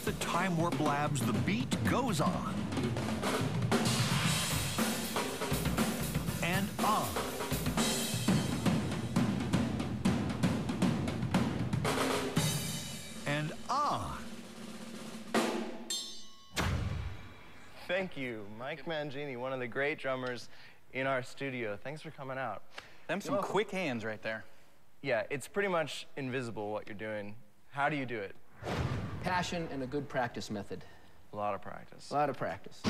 with the Time Warp Labs, the beat goes on. And on. And on. Thank you, Mike Mandini, one of the great drummers in our studio. Thanks for coming out. Them some quick hands right there. Yeah, it's pretty much invisible what you're doing. How do you do it? Passion and a good practice method. A lot of practice. A lot of practice.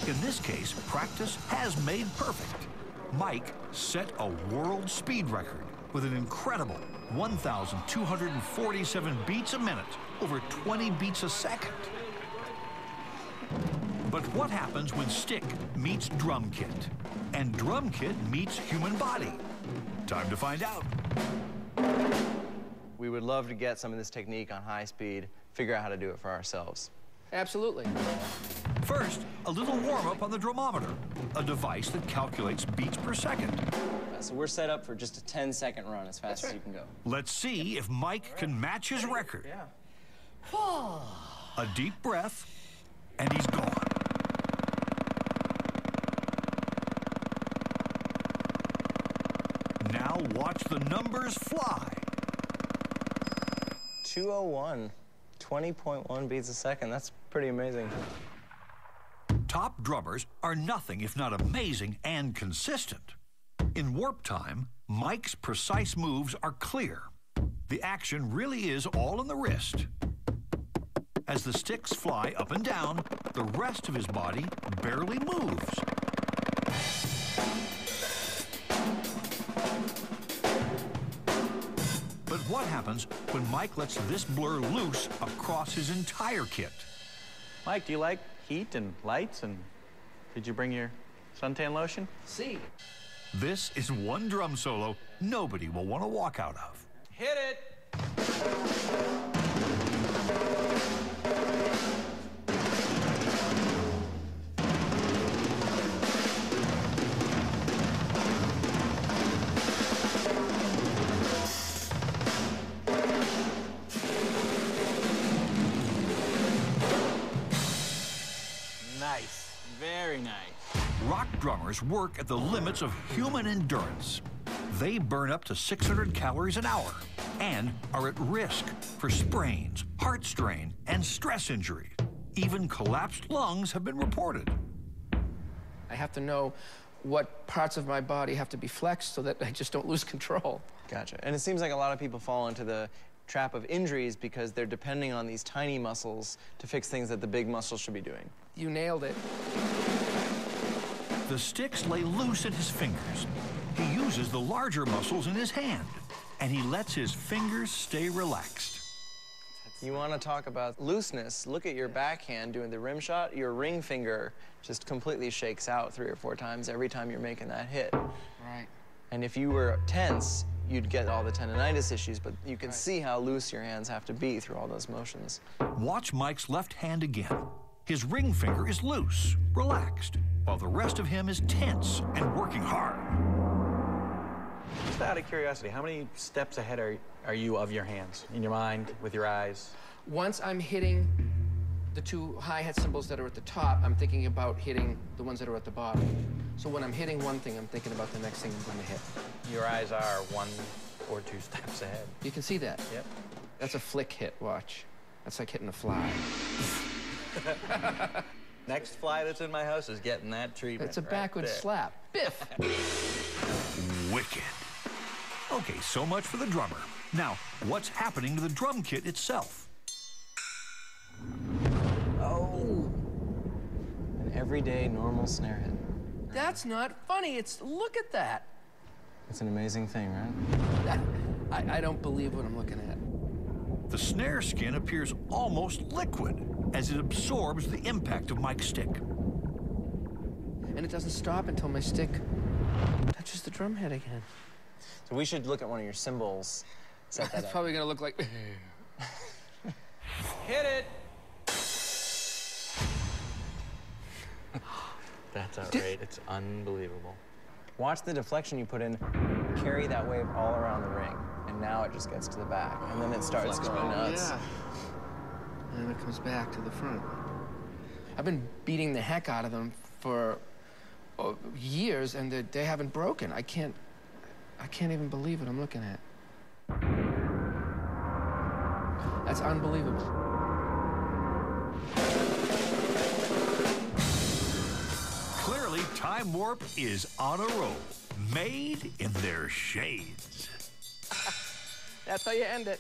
In this case, practice has made perfect. Mike set a world speed record with an incredible 1,247 beats a minute, over 20 beats a second. But what happens when stick meets drum kit and drum kit meets human body? Time to find out. We would love to get some of this technique on high speed, figure out how to do it for ourselves. Absolutely. First, a little warm-up on the drumometer, a device that calculates beats per second. So we're set up for just a 10-second run as fast as you can go. Let's see if Mike can match his record. Yeah. A deep breath, and he's gone. Now watch the numbers fly. 201, 20.1 beats a second. That's pretty amazing. Top drummers are nothing if not amazing and consistent. In warp time, Mike's precise moves are clear. The action really is all in the wrist. As the sticks fly up and down, the rest of his body barely moves. But what happens when Mike lets this blur loose across his entire kit? Mike, do you like heat and lights? And did you bring your suntan lotion? See. This is one drum solo nobody will want to walk out of. Hit it! Nice. Very nice. Rock drummers work at the limits of human endurance. They burn up to 600 calories an hour and are at risk for sprains, heart strain, and stress injury. Even collapsed lungs have been reported. I have to know what parts of my body have to be flexed so that I just don't lose control. Gotcha. And it seems like a lot of people fall into the trap of injuries because they're depending on these tiny muscles to fix things that the big muscles should be doing. You nailed it. The sticks lay loose at his fingers. He uses the larger muscles in his hand, and he lets his fingers stay relaxed. You want to talk about looseness? Look at your backhand doing the rim shot. Your ring finger just completely shakes out 3 or 4 times every time you're making that hit. Right. And if you were tense, you'd get all the tendonitis issues, but you can see how loose your hands have to be through all those motions. Watch Mike's left hand again. His ring finger is loose, relaxed, while the rest of him is tense and working hard. Just out of curiosity, how many steps ahead are you of your hands, in your mind, with your eyes? Once I'm hitting the 2 hi-hat cymbals that are at the top, I'm thinking about hitting the ones that are at the bottom. So when I'm hitting one thing, I'm thinking about the next thing I'm going to hit. Your eyes are 1 or 2 steps ahead. You can see that? Yep. That's a flick hit, watch. That's like hitting a fly. Next fly that's in my house is getting that treatment. It's a right backward there. slap. Biff! Wicked. Okay, so much for the drummer. Now, what's happening to the drum kit itself? Oh! An everyday, normal snare hit. That's not funny. Look at that. It's an amazing thing, right? I don't believe what I'm looking at. The snare skin appears almost liquid as it absorbs the impact of Mike's stick. And it doesn't stop until my stick touches the drum head again. So we should look at one of your cymbals. Set that It's up. probably going to look like... Hit it! That's outrageous. It's unbelievable. Watch the deflection you put in carry that wave all around the ring. And now it just gets to the back. And then it starts going nuts. Yeah. And it comes back to the front. I've been beating the heck out of them for years, and they haven't broken. I can't even believe what I'm looking at. That's unbelievable. Clearly, Time Warp is on a roll, made in their shades. That's how you end it.